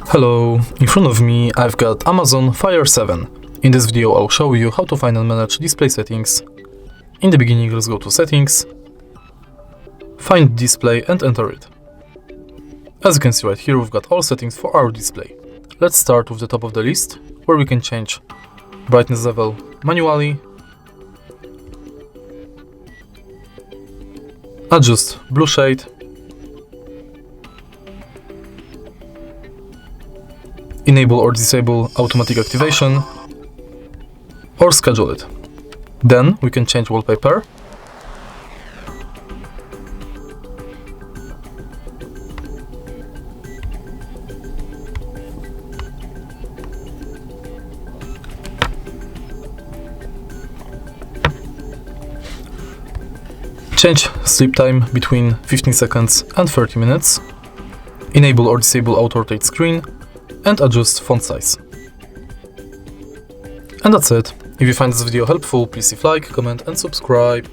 Hello, in front of me I've got Amazon Fire 7. In this video I'll show you how to find and manage display settings. In the beginning, let's go to Settings, find Display and enter it. As you can see right here, we've got all settings for our display. Let's start with the top of the list, where we can change brightness level manually, adjust blue shade, enable or disable automatic activation, or schedule it. Then we can change wallpaper, change sleep time between 15 seconds and 30 minutes, enable or disable auto rotate screen, and adjust font size. And that's it. If you find this video helpful, please leave a like, comment and subscribe.